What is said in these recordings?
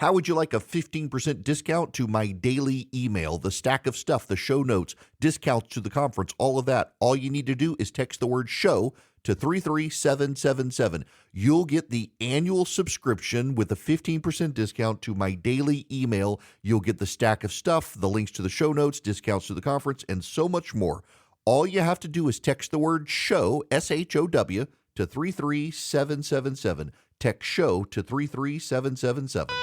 How would you like a 15% discount to my daily email, the stack of stuff, the show notes, discounts to the conference, all of that? All you need to do is text the word show to 33777. You'll get the annual subscription with a 15% discount to my daily email. You'll get the stack of stuff, the links to the show notes, discounts to the conference, and so much more. All you have to do is text the word show, SHOW, to 33777. Text show to 33777.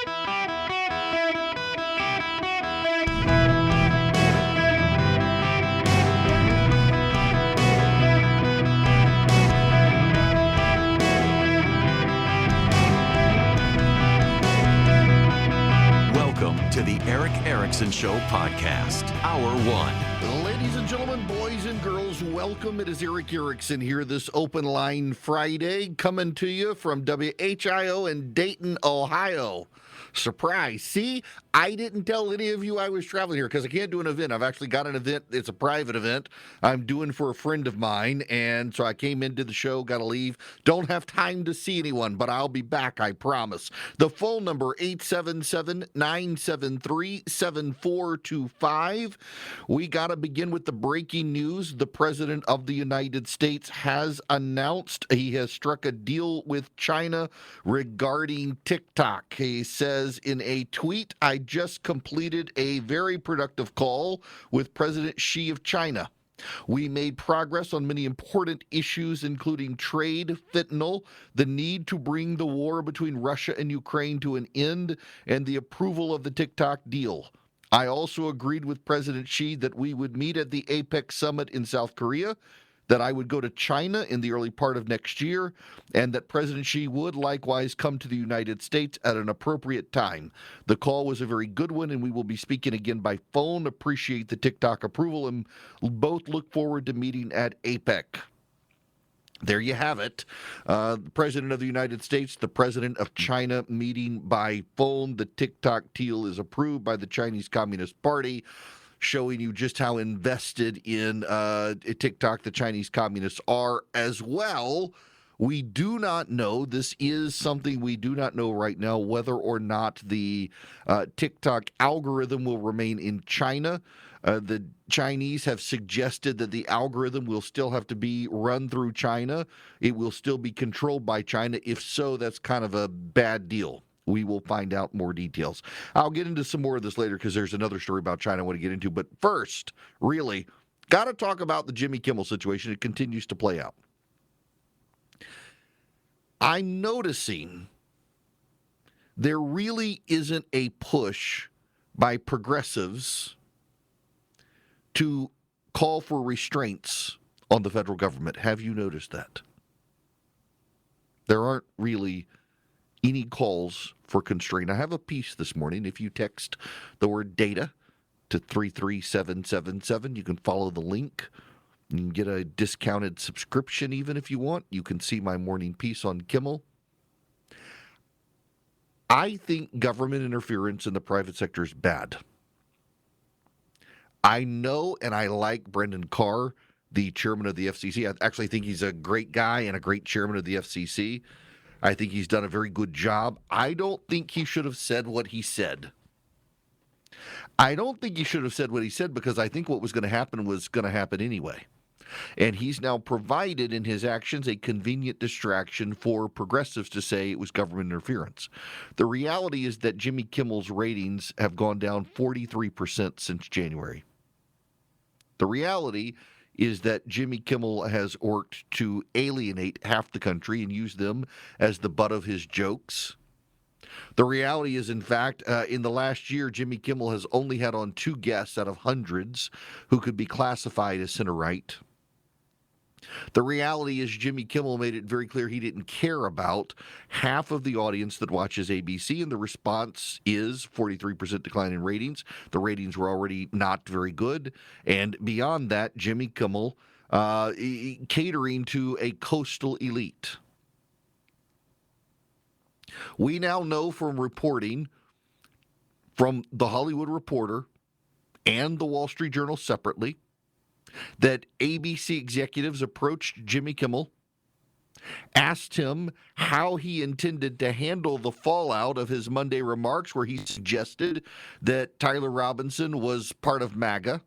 Welcome to the Eric Erickson Show podcast, Hour 1. Ladies and gentlemen, boys and girls, welcome. It is Eric Erickson here this Open Line Friday, coming to you from WHIO in Dayton, Ohio. Surprise. See, I didn't tell any of you I was traveling here because I can't do an event. I've actually got an event. It's a private event I'm doing for a friend of mine, and so I came into the show, got to leave. Don't have time to see anyone, but I'll be back, I promise. The phone number, 877-973-7425. We got to begin with the breaking news. The President of the United States has announced he has struck a deal with China regarding TikTok. He says in a tweet, I just completed a very productive call with President Xi of China. We made progress on many important issues, including trade, fentanyl, the need to bring the war between Russia and Ukraine to an end, and the approval of the TikTok deal. I also agreed with President Xi that we would meet at the APEC summit in South Korea, that I would go to China in the early part of next year, and that President Xi would likewise come to the United States at an appropriate time. The call was a very good one, and we will be speaking again by phone. Appreciate the TikTok approval, and both look forward to meeting at APEC. There you have it. The President of the United States, the President of China meeting by phone. The TikTok deal is approved by the Chinese Communist Party, showing you just how invested in TikTok the Chinese communists are as well. We do not know, this is something we do not know right now, whether or not the TikTok algorithm will remain in China. The Chinese have suggested that the algorithm will still have to be run through China. It will still be controlled by China. If so, that's kind of a bad deal. We will find out more details. I'll get into some more of this later because there's another story about China I want to get into. But first, really, got to talk about the Jimmy Kimmel situation. It continues to play out. I'm noticing there really isn't a push by progressives to call for restraints on the federal government. Have you noticed that? There aren't really any calls for constraint. I have a piece this morning. If you text the word data to 33777, you can follow the link. You can get a discounted subscription even if you want. You can see my morning piece on Kimmel. I think government interference in the private sector is bad. I know and I like Brendan Carr, the chairman of the FCC. I actually think he's a great guy and a great chairman of the FCC. I think he's done a very good job. I don't think he should have said what he said. I don't think he should have said what he said because I think what was going to happen anyway. And he's now provided in his actions a convenient distraction for progressives to say it was government interference. The reality is that Jimmy Kimmel's ratings have gone down 43% since January. The reality is that Jimmy Kimmel has worked to alienate half the country and use them as the butt of his jokes. The reality is, in fact, in the last year, Jimmy Kimmel has only had on 2 guests out of hundreds who could be classified as center-right. The reality is Jimmy Kimmel made it very clear he didn't care about half of the audience that watches ABC, and the response is 43% decline in ratings. The ratings were already not very good. And beyond that, Jimmy Kimmel catering to a coastal elite. We now know from reporting from The Hollywood Reporter and The Wall Street Journal separately that ABC executives approached Jimmy Kimmel asked him how he intended to handle the fallout of his Monday remarks where he suggested that Tyler Robinson was part of MAGA.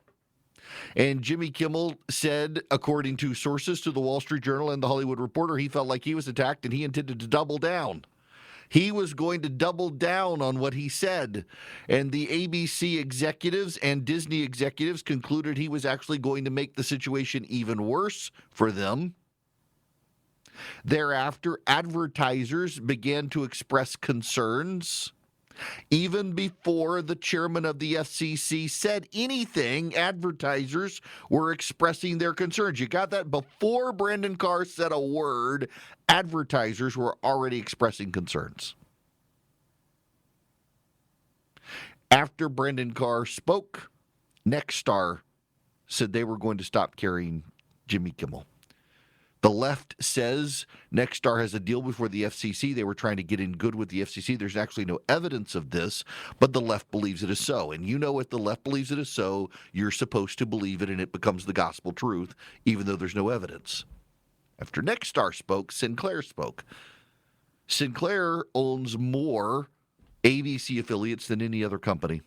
And Jimmy Kimmel said, according to sources to the Wall Street Journal and the Hollywood Reporter, he felt like he was attacked and he intended to double down. He was going to double down on what he said. And the ABC executives and Disney executives concluded he was actually going to make the situation even worse for them. Thereafter, advertisers began to express concerns. Even before the chairman of the FCC said anything, advertisers were expressing their concerns. You got that? Before Brendan Carr said a word, advertisers were already expressing concerns. After Brendan Carr spoke, Nexstar said they were going to stop carrying Jimmy Kimmel. The left says Nexstar has a deal before the FCC. They were trying to get in good with the FCC. There's actually no evidence of this, but the left believes it is so. And you know, if the left believes it is so, you're supposed to believe it, and it becomes the gospel truth, even though there's no evidence. After Nexstar spoke, Sinclair spoke. Sinclair owns more ABC affiliates than any other company.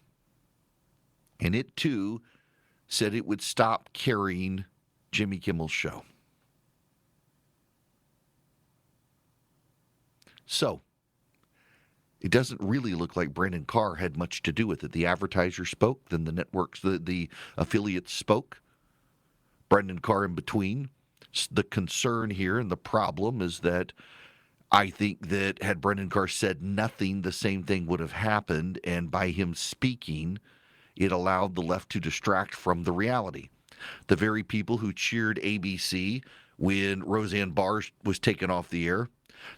And it, too, said it would stop carrying Jimmy Kimmel's show. So, it doesn't really look like Brendan Carr had much to do with it. The advertiser spoke, then the networks, the affiliates spoke. Brendan Carr in between. The concern here and the problem is that I think that had Brendan Carr said nothing, the same thing would have happened. And by him speaking, it allowed the left to distract from the reality. The very people who cheered ABC when Roseanne Barr was taken off the air,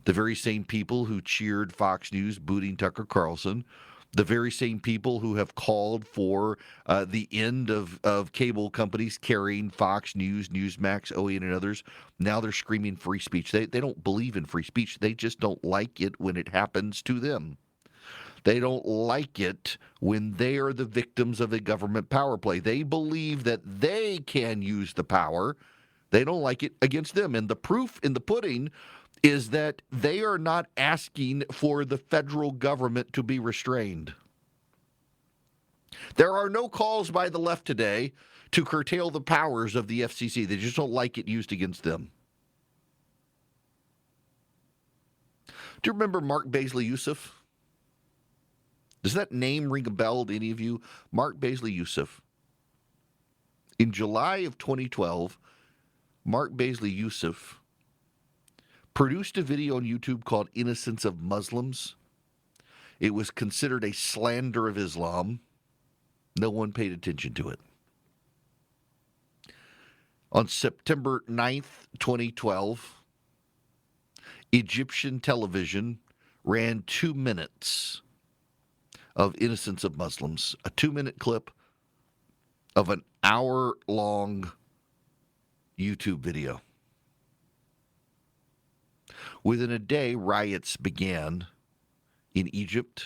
the very same people who cheered Fox News booting Tucker Carlson, the very same people who have called for the end of cable companies carrying Fox News, Newsmax, OAN, and others, now they're screaming free speech. They don't believe in free speech. They just don't like it when it happens to them. They don't like it when they are the victims of a government power play. They believe that they can use the power. They don't like it against them. And the proof in the pudding is that they are not asking for the federal government to be restrained. There are no calls by the left today to curtail the powers of the FCC. They just don't like it used against them. Do you remember Mark Baisley Youssef? Does that name ring a bell to any of you? Mark Baisley Youssef. In July of 2012, Mark Baisley Youssef produced a video on YouTube called Innocence of Muslims. It was considered a slander of Islam. No one paid attention to it. On September 9th, 2012, Egyptian television ran 2 minutes of Innocence of Muslims, a 2-minute clip of an hour-long YouTube video. Within a day, riots began in Egypt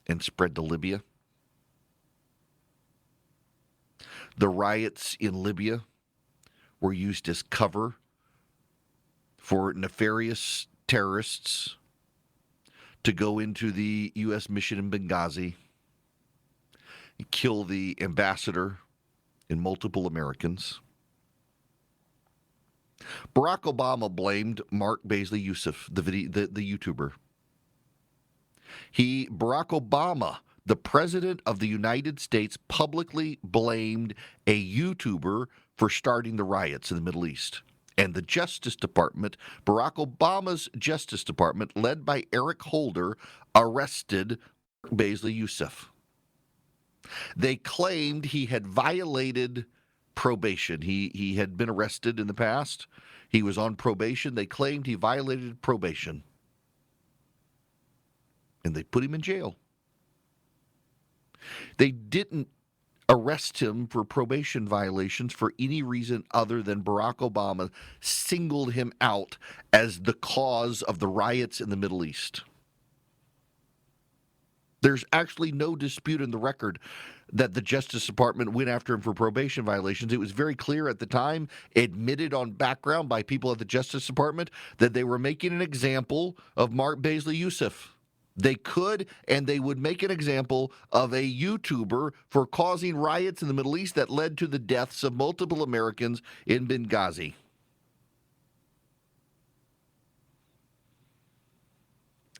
and spread to Libya. The riots in Libya were used as cover for nefarious terrorists to go into the U.S. mission in Benghazi and kill the ambassador and multiple Americans. Barack Obama blamed Mark Baisley Youssef, the YouTuber. Barack Obama, the president of the United States, publicly blamed a YouTuber for starting the riots in the Middle East. And the Justice Department, Barack Obama's Justice Department, led by Eric Holder, arrested Baisley Youssef. They claimed he had violated probation. He had been arrested in the past. He was on probation. They claimed he violated probation. And they put him in jail. They didn't arrest him for probation violations for any reason other than Barack Obama singled him out as the cause of the riots in the Middle East. There's actually no dispute in the record that the Justice Department went after him for probation violations. It was very clear at the time, admitted on background by people at the Justice Department, that they were making an example of Mark Baisley Youssef. They could and they would make an example of a YouTuber for causing riots in the Middle East that led to the deaths of multiple Americans in Benghazi.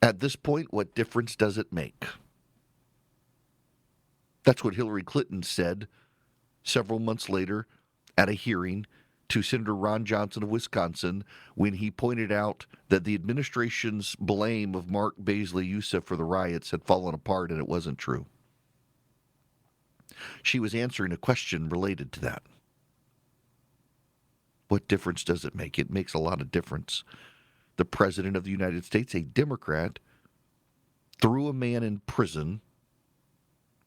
At this point, what difference does it make? That's what Hillary Clinton said several months later at a hearing to Senator Ron Johnson of Wisconsin when he pointed out that the administration's blame of Mark Baisley Youssef for the riots had fallen apart and it wasn't true. She was answering a question related to that. What difference does it make? It makes a lot of difference. The President of the United States, a Democrat, threw a man in prison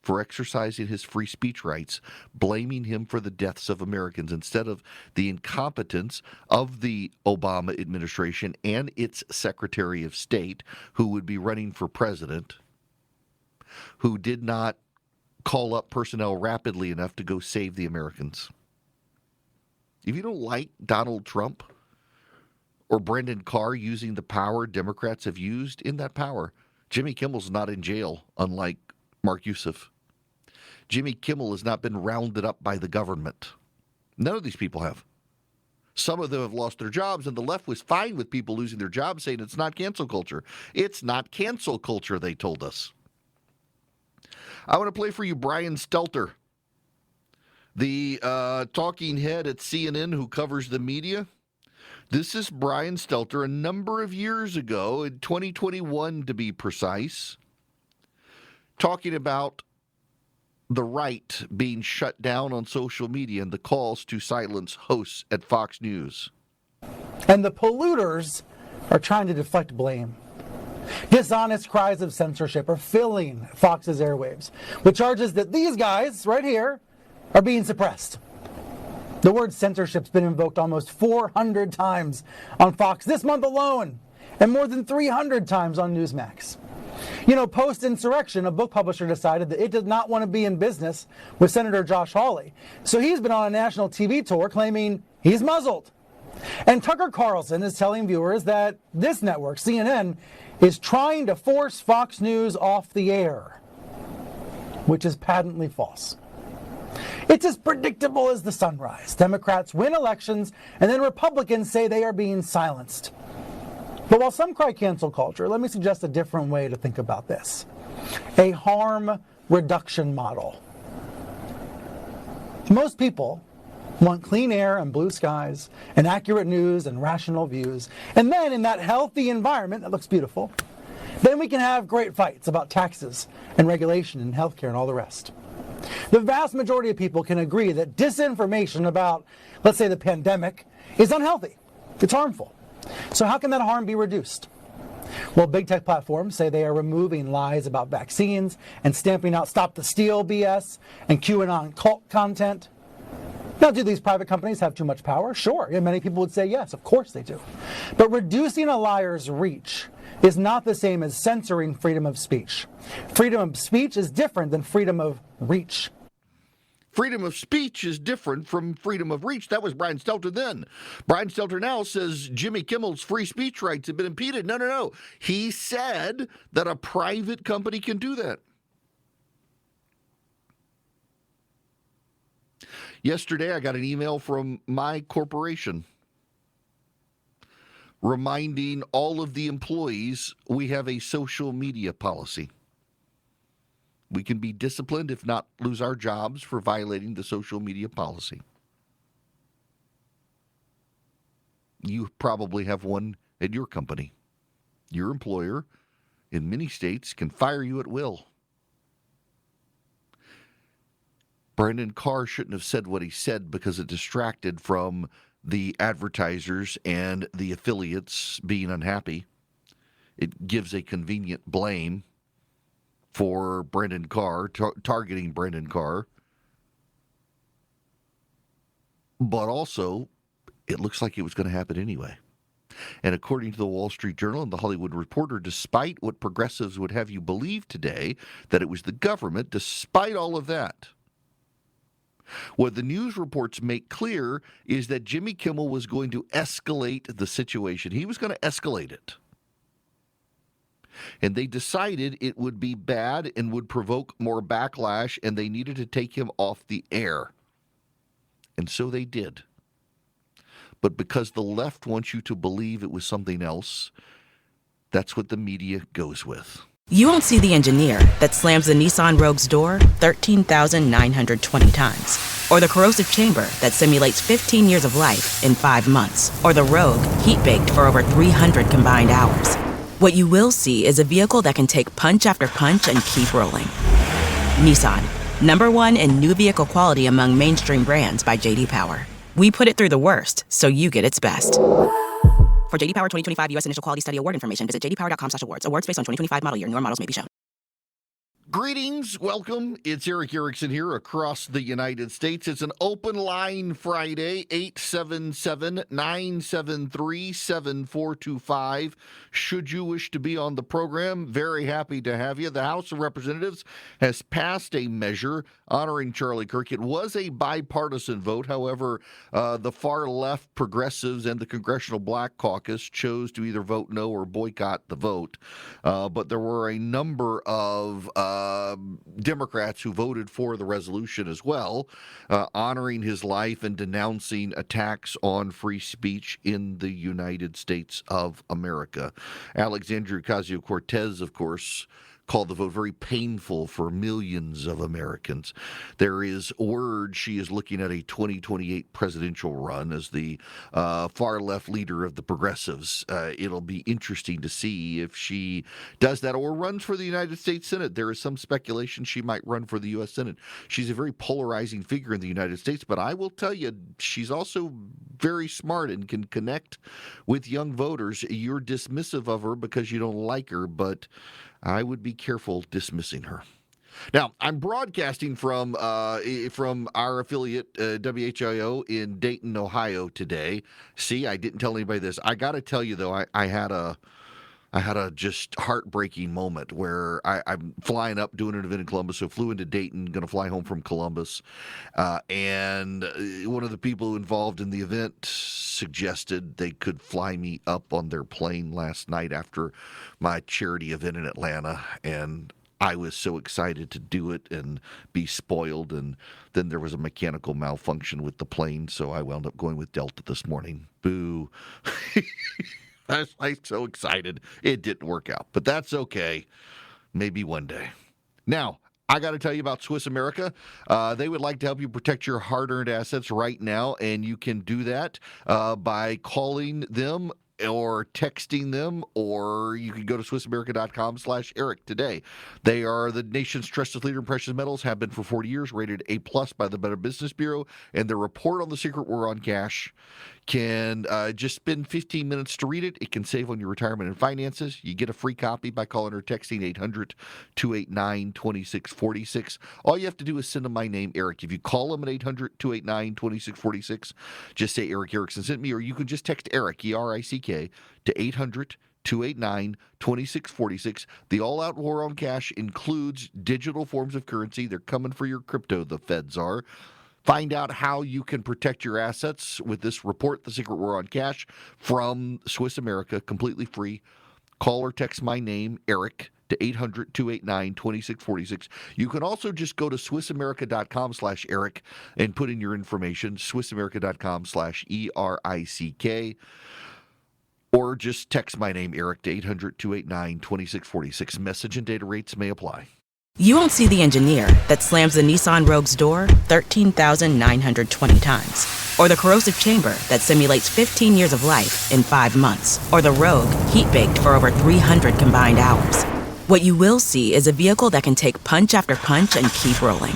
for exercising his free speech rights, blaming him for the deaths of Americans instead of the incompetence of the Obama administration and its Secretary of State, who would be running for president, who did not call up personnel rapidly enough to go save the Americans. If you don't like Donald Trump or Brendan Carr using the power Democrats have used in that power, Jimmy Kimmel's not in jail, unlike Mark Youssef. Jimmy Kimmel has not been rounded up by the government. None of these people have. Some of them have lost their jobs, and the left was fine with people losing their jobs, saying it's not cancel culture. It's not cancel culture, they told us. I want to play for you Brian Stelter, the talking head at CNN who covers the media. This is Brian Stelter a number of years ago, in 2021 to be precise, talking about the right being shut down on social media and the calls to silence hosts at Fox News. And the polluters are trying to deflect blame. Dishonest cries of censorship are filling Fox's airwaves with charges that these guys right here are being suppressed. The word censorship's been invoked almost 400 times on Fox this month alone, and more than 300 times on Newsmax. You know, post-insurrection, a book publisher decided that it did not want to be in business with Senator Josh Hawley. So he's been on a national TV tour claiming he's muzzled. And Tucker Carlson is telling viewers that this network, CNN, is trying to force Fox News off the air, which is patently false. It's as predictable as the sunrise. Democrats win elections, and then Republicans say they are being silenced. But while some cry cancel culture, let me suggest a different way to think about this. A harm reduction model. Most people want clean air and blue skies, and accurate news and rational views. And then in that healthy environment that looks beautiful, then we can have great fights about taxes and regulation and healthcare and all the rest. The vast majority of people can agree that disinformation about, let's say, the pandemic is unhealthy. It's harmful. So how can that harm be reduced? Well, big tech platforms say they are removing lies about vaccines and stamping out Stop the Steal BS and QAnon cult content. Now, do these private companies have too much power? Sure. And many people would say yes, of course they do. But reducing a liar's reach is not the same as censoring freedom of speech. Freedom of speech is different than freedom of reach. Freedom of speech is different from freedom of reach. That was Brian Stelter then. Brian Stelter now says Jimmy Kimmel's free speech rights have been impeded. No. He said that a private company can do that. Yesterday, I got an email from my corporation reminding all of the employees we have a social media policy. We can be disciplined, if not lose our jobs, for violating the social media policy. You probably have one at your company. Your employer, in many states, can fire you at will. Brendan Carr shouldn't have said what he said because it distracted from the advertisers and the affiliates being unhappy. It gives a convenient blame for Brendan Carr, targeting Brendan Carr. But also, it looks like it was going to happen anyway. And according to the Wall Street Journal and the Hollywood Reporter, despite what progressives would have you believe today, that it was the government, despite all of that, what the news reports make clear is that Jimmy Kimmel was going to escalate the situation. He was going to escalate it. And they decided it would be bad and would provoke more backlash, and they needed to take him off the air. And so they did. But because the left wants you to believe it was something else, that's what the media goes with. You won't see the engineer that slams the Nissan Rogue's door 13,920 times. Or the corrosive chamber that simulates 15 years of life in 5 months. Or the Rogue heat-baked for over 300 combined hours. What you will see is a vehicle that can take punch after punch and keep rolling. Nissan, #1 in new vehicle quality among mainstream brands by J.D. Power. We put it through the worst, so you get its best. For J.D. Power 2025 U.S. Initial Quality Study Award information, visit jdpower.com/awards. Awards based on 2025 model year. Newer models may be shown. Greetings, welcome. It's Eric Erickson here across the United States. It's an open line Friday, 877-973-7425. Should you wish to be on the program, very happy to have you. The House of Representatives has passed a measure honoring Charlie Kirk. It was a bipartisan vote. However, the far left progressives and the Congressional Black Caucus chose to either vote no or boycott the vote. But there were a number of Democrats who voted for the resolution as well, honoring his life and denouncing attacks on free speech in the United States of America. Alexandria Ocasio-Cortez, of course, called the vote very painful for millions of Americans. There is word she is looking at a 2028 presidential run as the far-left leader of the progressives. It'll be interesting to see if she does that or runs for the United States Senate. There is some speculation she might run for the U.S. Senate. She's a very polarizing figure in the United States, but I will tell you, she's also very smart and can connect with young voters. You're dismissive of her because you don't like her, but I would be careful dismissing her. Now, I'm broadcasting from our affiliate, WHIO, in Dayton, Ohio today. See, I didn't tell anybody this. I got to tell you, though, I had a just heartbreaking moment where I'm flying up, doing an event in Columbus, so flew into Dayton, going to fly home from Columbus, and one of the people involved in the event suggested they could fly me up on their plane last night after my charity event in Atlanta, and I was so excited to do it and be spoiled, and then there was a mechanical malfunction with the plane, so I wound up going with Delta this morning. Boo. I was so excited. It didn't work out, but that's okay. Maybe one day. Now, I got to tell you about Swiss America. They would like to help you protect your hard-earned assets right now, and you can do that by calling them or texting them, or you can go to SwissAmerica.com/Eric today. They are the nation's trusted leader in precious metals, have been for 40 years, rated A+ by the Better Business Bureau, and their report on the secret war on cash can just spend 15 minutes to read it. It can save on your retirement and finances. You get a free copy by calling or texting 800-289-2646. All you have to do is send them my name, Eric. If you call them at 800-289-2646, just say Eric Erickson sent me, or you can just text Eric, E-R-I-C-K, to 800-289-2646. The all-out war on cash includes digital forms of currency. They're coming for your crypto, the feds are. Find out how you can protect your assets with this report, The Secret War on Cash, from Swiss America, completely free. Call or text my name, Eric, to 800-289-2646. You can also just go to SwissAmerica.com/Eric and put in your information, SwissAmerica.com/ERICK. Or just text my name, Eric, to 800-289-2646. Message and data rates may apply. You won't see the engineer that slams the Nissan Rogue's door 13,920 times. Or the corrosive chamber that simulates 15 years of life in 5 months. Or the Rogue heat-baked for over 300 combined hours. What you will see is a vehicle that can take punch after punch and keep rolling.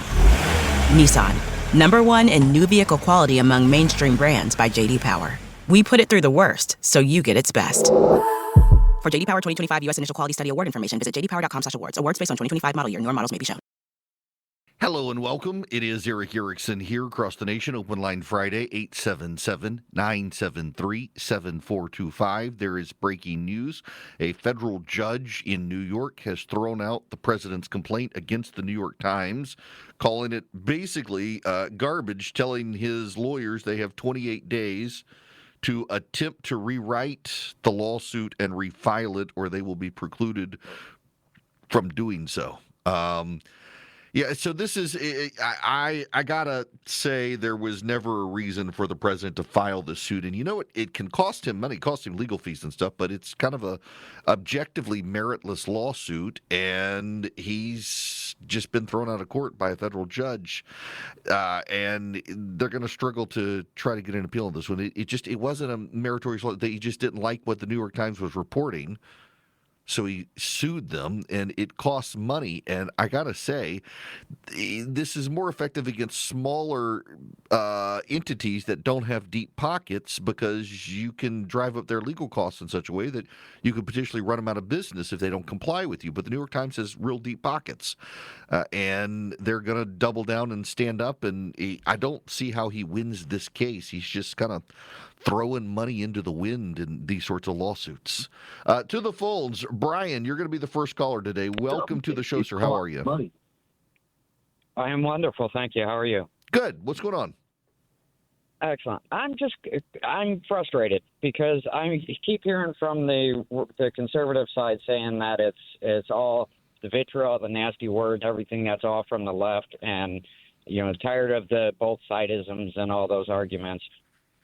Nissan, #1 in new vehicle quality among mainstream brands by J.D. Power. We put it through the worst, so you get its best. For J.D. Power 2025 U.S. Initial Quality Study Award information, visit jdpower.com/awards. Awards based on 2025 model year. Newer models may be shown. Hello and welcome. It is Eric Erickson here across the nation. Open line Friday, 877-973-7425. There is breaking news. A federal judge in New York has thrown out the president's complaint against the New York Times, calling it basically garbage, telling his lawyers they have 28 days to attempt to rewrite the lawsuit and refile it, or they will be precluded from doing so. Yeah, so this is, I gotta say, there was never a reason for the president to file this suit. And you know what? It can cost him money, cost him legal fees and stuff, but it's kind of a objectively meritless lawsuit, and he's just been thrown out of court by a federal judge. And they're going to struggle to try to get an appeal on this one. It wasn't a meritorious law. He just didn't like what the New York Times was reporting. So he sued them, and it costs money. And I got to say, this is more effective against smaller entities that don't have deep pockets, because you can drive up their legal costs in such a way that you could potentially run them out of business if they don't comply with you. But the New York Times has real deep pockets, and they're going to double down and stand up. And I don't see how he wins this case. He's just kind of throwing money into the wind in these sorts of lawsuits. To the phones, Brian, you're going to be the first caller today. Welcome to the show, sir. How are you? I am wonderful, thank you. How are you? Good. What's going on? Excellent. I'm frustrated because I keep hearing from the conservative side saying that it's all the vitriol, the nasty words, everything that's all from the left, and tired of the both sidisms and all those arguments.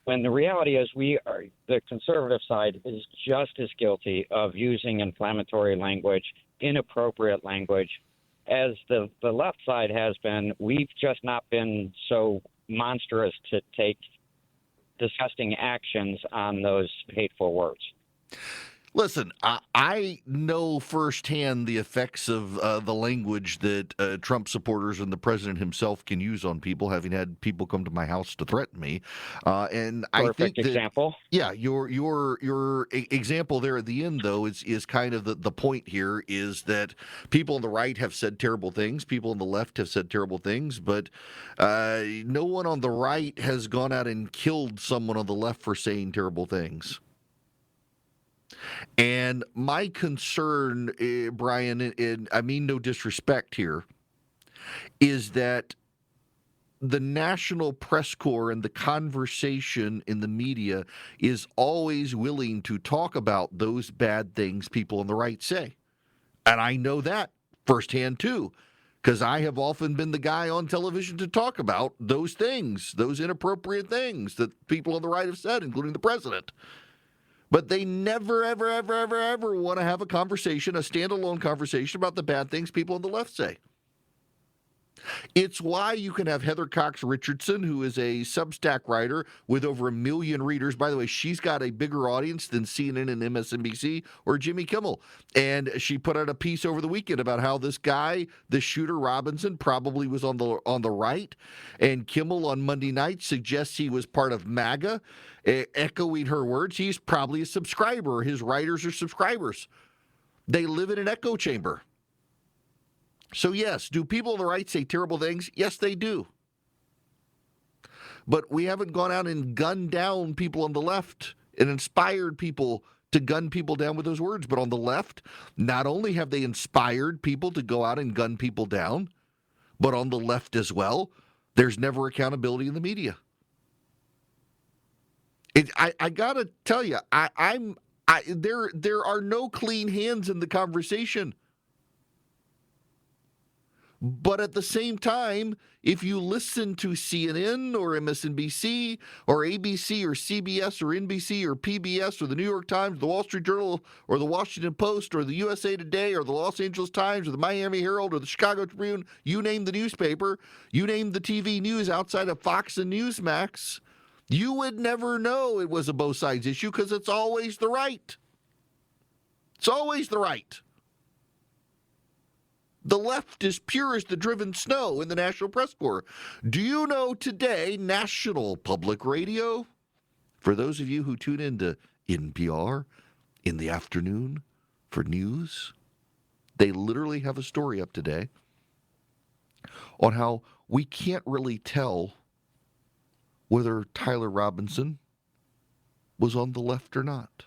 When the reality is the conservative side is just as guilty of using inflammatory language, inappropriate language, as the left side has been. We've just not been so monstrous to take disgusting actions on those hateful words. Listen, I know firsthand the effects of the language that Trump supporters and the president himself can use on people, having had people come to my house to threaten me. And I think that, example. Yeah, your example there at the end, though, is kind of the point here, is that people on the right have said terrible things, people on the left have said terrible things, but no one on the right has gone out and killed someone on the left for saying terrible things. And my concern, Brian, and I mean no disrespect here, is that the National Press Corps and the conversation in the media is always willing to talk about those bad things people on the right say. And I know that firsthand, too, because I have often been the guy on television to talk about those things, those inappropriate things that people on the right have said, including the president. But they never, ever, ever, ever, ever want to have a conversation, a standalone conversation about the bad things people on the left say. It's why you can have Heather Cox Richardson, who is a Substack writer with over 1 million readers. By the way, she's got a bigger audience than CNN and MSNBC or Jimmy Kimmel. And she put out a piece over the weekend about how this guy, the shooter Robinson, probably was on the right. And Kimmel on Monday night suggests he was part of MAGA, echoing her words. He's probably a subscriber. His writers are subscribers. They live in an echo chamber. So yes, do people on the right say terrible things? Yes, they do. But we haven't gone out and gunned down people on the left and inspired people to gun people down with those words. But on the left, not only have they inspired people to go out and gun people down, but on the left as well, there's never accountability in the media. I gotta tell you, there are no clean hands in the conversation. But at the same time, if you listen to CNN or MSNBC or ABC or CBS or NBC or PBS or the New York Times, the Wall Street Journal or the Washington Post or the USA Today or the Los Angeles Times or the Miami Herald or the Chicago Tribune, you name the newspaper, you name the TV news outside of Fox and Newsmax, you would never know it was a both sides issue, because it's always the right. It's always the right. The left is pure as the driven snow in the National Press Corps. Do you know today, National Public Radio, for those of you who tune into NPR in the afternoon for news, they literally have a story up today on how we can't really tell whether Tyler Robinson was on the left or not.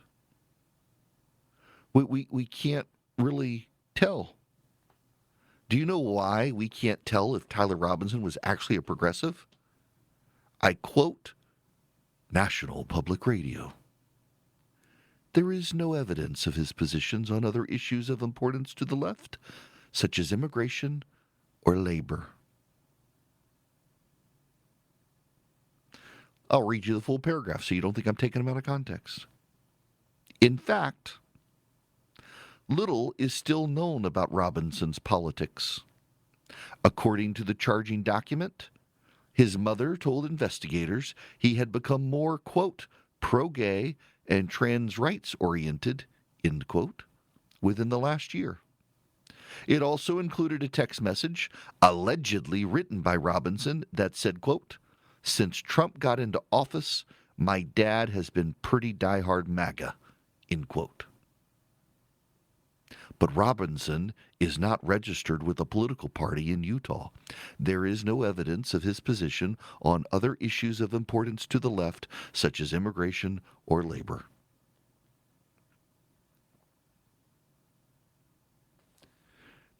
We can't really tell. Do you know why we can't tell if Tyler Robinson was actually a progressive? I quote National Public Radio. There is no evidence of his positions on other issues of importance to the left, such as immigration or labor. I'll read you the full paragraph so you don't think I'm taking them out of context. In fact, little is still known about Robinson's politics. According to the charging document, his mother told investigators he had become more, quote, pro-gay and trans rights-oriented, end quote, within the last year. It also included a text message allegedly written by Robinson that said, quote, since Trump got into office, my dad has been pretty diehard MAGA, end quote. But Robinson is not registered with a political party in Utah. There is no evidence of his position on other issues of importance to the left, such as immigration or labor.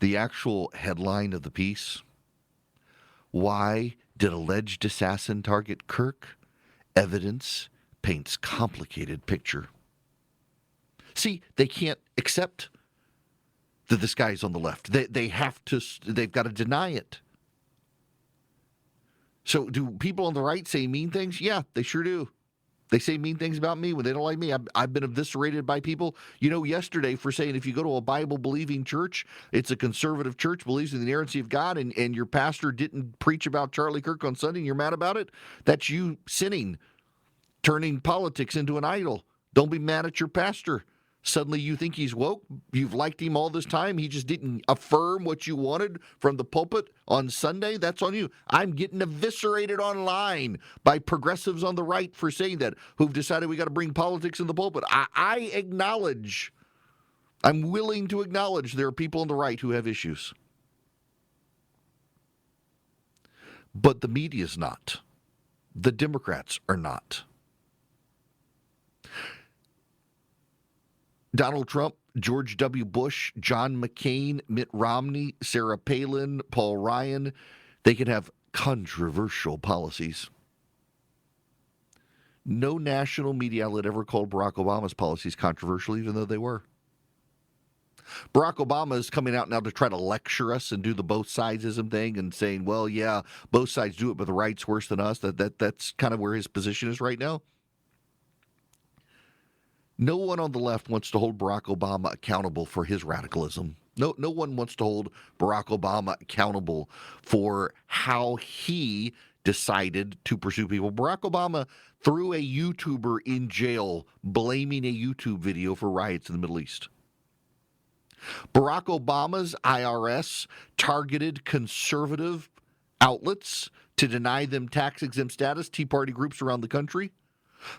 The actual headline of the piece, why did alleged assassin target Kirk? Evidence paints complicated picture. See, they can't accept that this guy's on the left. They've got to deny it. So do people on the right say mean things? Yeah, they sure do. They say mean things about me when they don't like me. I've been eviscerated by people, yesterday for saying if you go to a Bible-believing church, it's a conservative church, believes in the inerrancy of God, and your pastor didn't preach about Charlie Kirk on Sunday and you're mad about it, that's you sinning, turning politics into an idol. Don't be mad at your pastor. Suddenly you think he's woke. You've liked him all this time. He just didn't affirm what you wanted from the pulpit on Sunday. That's on you. I'm getting eviscerated online by progressives on the right for saying that, who've decided we got to bring politics in the pulpit. I acknowledge, I'm willing to acknowledge there are people on the right who have issues. But the media's not. The Democrats are not. Donald Trump, George W. Bush, John McCain, Mitt Romney, Sarah Palin, Paul Ryan, they can have controversial policies. No national media outlet ever called Barack Obama's policies controversial, even though they were. Barack Obama is coming out now to try to lecture us and do the both sidesism thing and saying, well, yeah, both sides do it, but the right's worse than us. That's kind of where his position is right now. No one on the left wants to hold Barack Obama accountable for his radicalism. No one wants to hold Barack Obama accountable for how he decided to pursue people. Barack Obama threw a YouTuber in jail blaming a YouTube video for riots in the Middle East. Barack Obama's IRS targeted conservative outlets to deny them tax-exempt status, Tea Party groups around the country.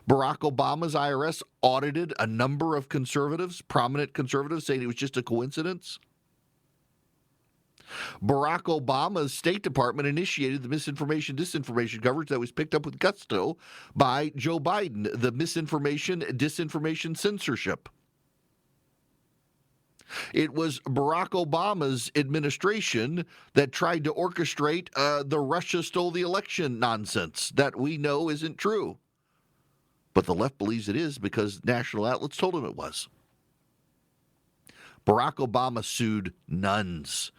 Barack Obama's IRS audited a number of conservatives, prominent conservatives, saying it was just a coincidence. Barack Obama's State Department initiated the disinformation coverage that was picked up with gusto by Joe Biden, the disinformation censorship. It was Barack Obama's administration that tried to orchestrate the Russia stole the election nonsense that we know isn't true. But the left believes it is because national outlets told him it was. Barack Obama sued nuns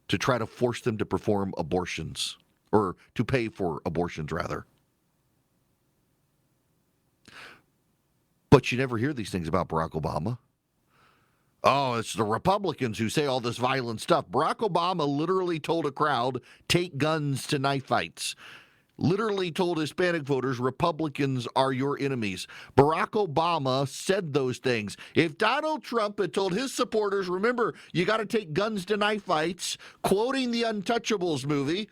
to try to force them to perform abortions, or to pay for abortions, rather. But you never hear these things about Barack Obama. Oh, it's the Republicans who say all this violent stuff. Barack Obama literally told a crowd, take guns to knife fights. Literally told Hispanic voters, Republicans are your enemies. Barack Obama said those things. If Donald Trump had told his supporters, remember, you got to take guns to knife fights, quoting the Untouchables movie,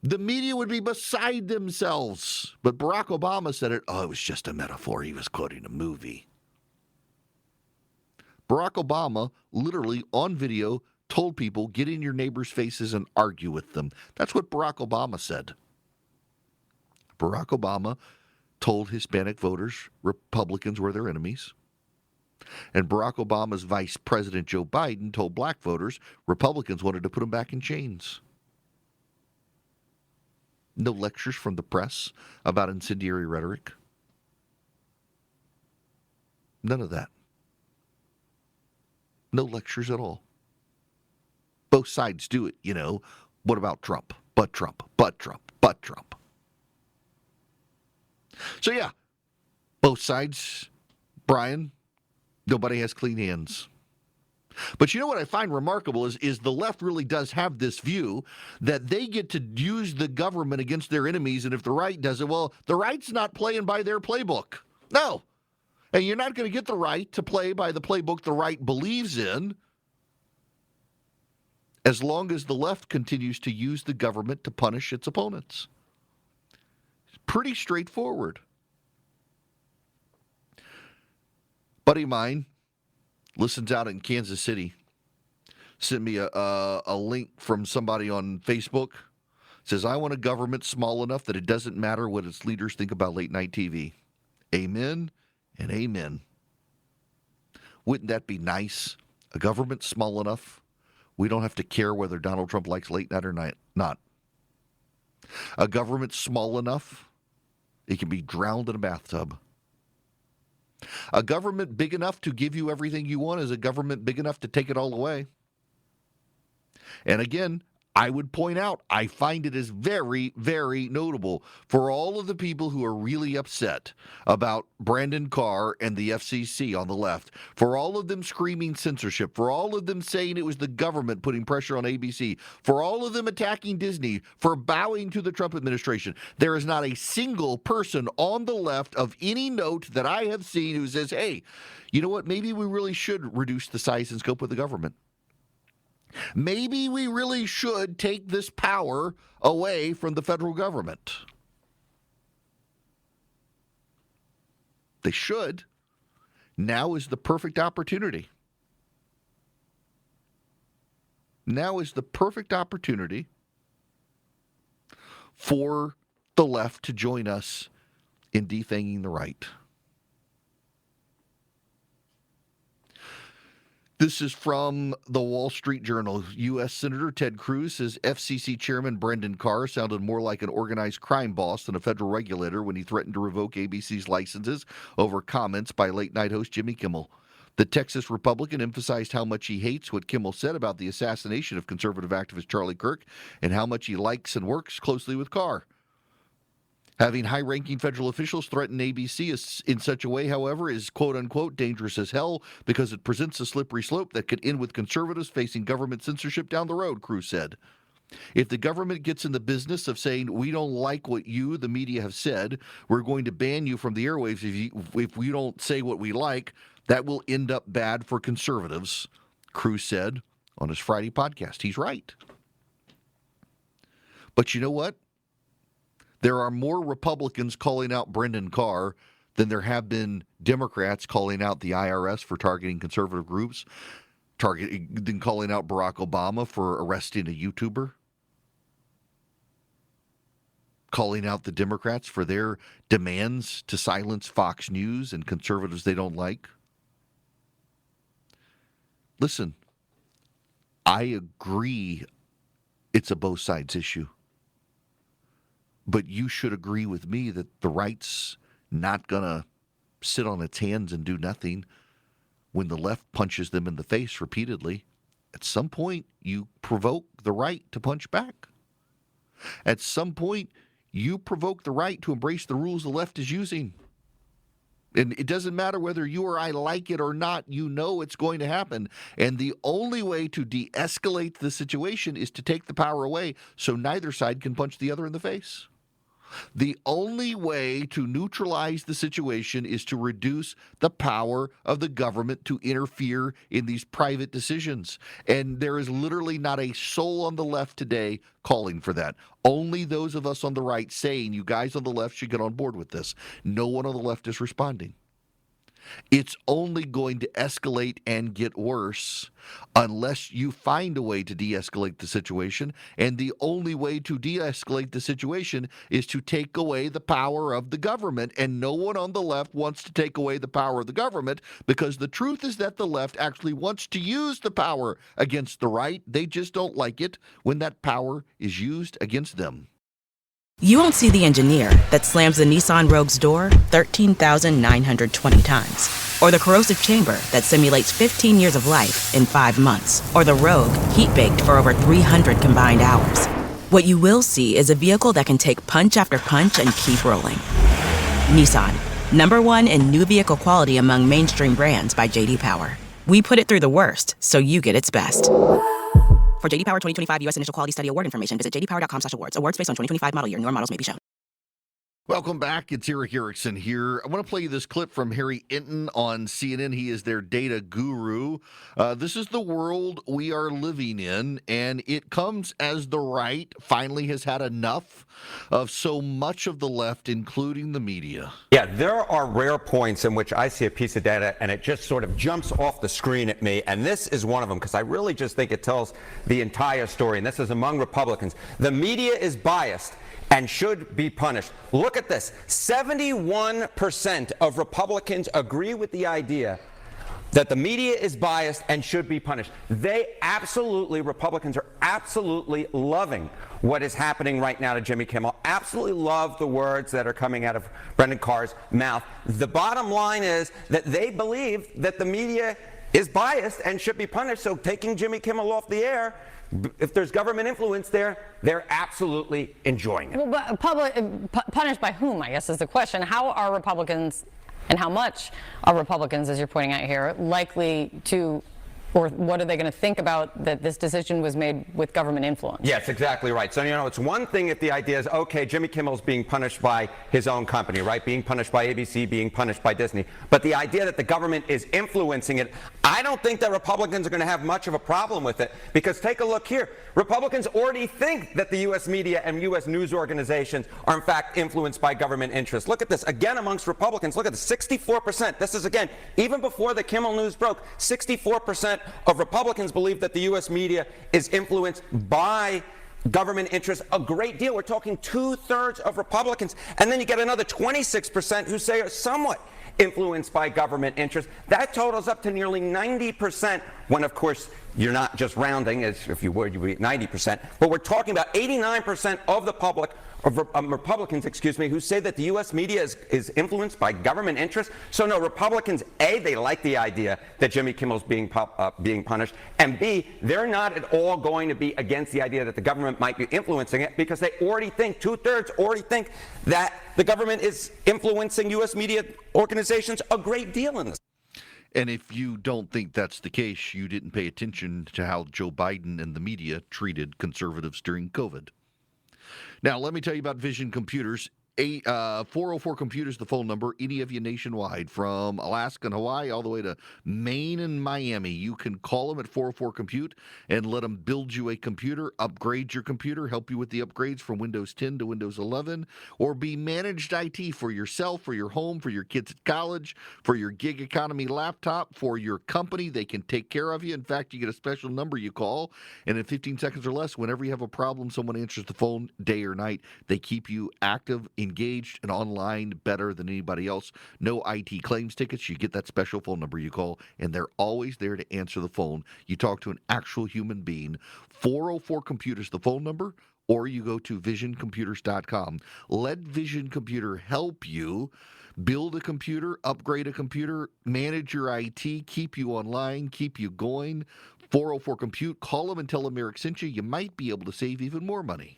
the media would be beside themselves. But Barack Obama said it was just a metaphor. He was quoting a movie. Barack Obama literally on video told people, get in your neighbors' faces and argue with them. That's what Barack Obama said. Barack Obama told Hispanic voters Republicans were their enemies. And Barack Obama's vice president, Joe Biden, told black voters Republicans wanted to put them back in chains. No lectures from the press about incendiary rhetoric. None of that. No lectures at all. Both sides do it, you know. What about Trump? But Trump, but Trump, but Trump. So yeah, both sides, Brian, nobody has clean hands. But you know what I find remarkable is the left really does have this view that they get to use the government against their enemies, and if the right does it, well, the right's not playing by their playbook. No. And you're not going to get the right to play by the playbook the right believes in as long as the left continues to use the government to punish its opponents. It's pretty straightforward. Buddy of mine listens out in Kansas City. Sent me a link from somebody on Facebook. Says, I want a government small enough that it doesn't matter what its leaders think about late night TV. Amen and amen. Wouldn't that be nice? A government small enough we don't have to care whether Donald Trump likes late night or not. A government small enough it can be drowned in a bathtub. A government big enough to give you everything you want is a government big enough to take it all away. And again, I would point out, I find it is very, very notable for all of the people who are really upset about Brandon Carr and the FCC on the left, for all of them screaming censorship, for all of them saying it was the government putting pressure on ABC, for all of them attacking Disney, for bowing to the Trump administration. There is not a single person on the left of any note that I have seen who says, hey, you know what, maybe we really should reduce the size and scope of the government. Maybe we really should take this power away from the federal government. They should. Now is the perfect opportunity. Now is the perfect opportunity for the left to join us in defanging the right. This is from the Wall Street Journal. U.S. Senator Ted Cruz says FCC Chairman Brendan Carr sounded more like an organized crime boss than a federal regulator when he threatened to revoke ABC's licenses over comments by late-night host Jimmy Kimmel. The Texas Republican emphasized how much he hates what Kimmel said about the assassination of conservative activist Charlie Kirk and how much he likes and works closely with Carr. Having high-ranking federal officials threaten ABC in such a way, however, is quote-unquote dangerous as hell because it presents a slippery slope that could end with conservatives facing government censorship down the road, Cruz said. If the government gets in the business of saying, we don't like what you, the media, have said, we're going to ban you from the airwaves if we don't say what we like, that will end up bad for conservatives, Cruz said on his Friday podcast. He's right. But you know what? There are more Republicans calling out Brendan Carr than there have been Democrats calling out the IRS for targeting conservative groups, than calling out Barack Obama for arresting a YouTuber, calling out the Democrats for their demands to silence Fox News and conservatives they don't like. Listen, I agree it's a both sides issue. But you should agree with me that the right's not going to sit on its hands and do nothing when the left punches them in the face repeatedly. At some point, you provoke the right to punch back. At some point, you provoke the right to embrace the rules the left is using. And it doesn't matter whether you or I like it or not, you know it's going to happen. And the only way to de-escalate the situation is to take the power away so neither side can punch the other in the face. The only way to neutralize the situation is to reduce the power of the government to interfere in these private decisions. And there is literally not a soul on the left today calling for that. Only those of us on the right saying, you guys on the left should get on board with this. No one on the left is responding. It's only going to escalate and get worse unless you find a way to de-escalate the situation. And the only way to de-escalate the situation is to take away the power of the government. And no one on the left wants to take away the power of the government, because the truth is that the left actually wants to use the power against the right. They just don't like it when that power is used against them. You won't see the engineer that slams the Nissan Rogue's door 13,920 times, or the corrosive chamber that simulates 15 years of life in 5 months, or the Rogue heat-baked for over 300 combined hours. What you will see is a vehicle that can take punch after punch and keep rolling. Nissan, #1 in new vehicle quality among mainstream brands by J.D. Power. We put it through the worst, so you get its best. For J.D. Power 2025 U.S. Initial Quality Study Award information, visit jdpower.com/awards. Awards based on 2025 model year. Newer models may be shown. Welcome back. It's Eric Erickson here. I want to play you this clip from Harry Enton on CNN. He is their data guru. This is the world we are living in, and it comes as the right finally has had enough of so much of the left, including the media. Yeah, there are rare points in which I see a piece of data and it just sort of jumps off the screen at me, and this is one of them, because I really just think it tells the entire story, and this is among Republicans. The media is biased and should be punished. Look at this. 71% of Republicans agree with the idea that the media is biased and should be punished. Republicans are absolutely loving what is happening right now to Jimmy Kimmel, absolutely love the words that are coming out of Brendan Carr's mouth. The bottom line is that they believe that the media is biased and should be punished, so taking Jimmy Kimmel off the air, if there's government influence there, they're absolutely enjoying it. Well, but punished by whom, I guess, is the question. How are Republicans, and how much are Republicans, as you're pointing out here, likely to, or what are they going to think about that this decision was made with government influence? Yes, exactly right. So, it's one thing if the idea is, okay, Jimmy Kimmel's being punished by his own company, right? Being punished by ABC, being punished by Disney. But the idea that the government is influencing it, I don't think that Republicans are going to have much of a problem with it, because take a look here. Republicans already think that the U.S. media and U.S. news organizations are in fact influenced by government interests. Look at this. Again, amongst Republicans, look at this, 64%. This is, again, even before the Kimmel news broke, 64% of Republicans believe that the U.S. media is influenced by government interests a great deal. We're talking 2/3 of Republicans. And then you get another 26% who say are somewhat influenced by government interests. That totals up to nearly 90%, when, of course, you're not just rounding, as if you would, you'd be 90%. But we're talking about 89% of the public, of Republicans, who say that the U.S. media is influenced by government interests. So no, Republicans, A, they like the idea that Jimmy Kimmel's being punished, and B, they're not at all going to be against the idea that the government might be influencing it, because they already think, 2/3 already think that the government is influencing U.S. media organizations a great deal in this. And if you don't think that's the case, you didn't pay attention to how Joe Biden and the media treated conservatives during COVID. Now, let me tell you about Vision Computers. 404 Computers, the phone number. Any of you nationwide, from Alaska and Hawaii all the way to Maine and Miami, you can call them at 404 Compute and let them build you a computer, upgrade your computer, help you with the upgrades from Windows 10 to Windows 11, or be managed IT for yourself, for your home, for your kids at college, for your gig economy laptop, for your company. They can take care of you. In fact, you get a special number you call, and in 15 seconds or less, whenever you have a problem, someone answers the phone day or night. They keep you active, engaged, and online better than anybody else. No IT claims tickets. You get that special phone number you call, and they're always there to answer the phone. You talk to an actual human being. 404 Computers, the phone number, or you go to visioncomputers.com. Let Vision Computer help you build a computer, upgrade a computer, manage your IT, keep you online, keep you going. 404 Compute. Call them and tell them Eric sent you. You might be able to save even more money.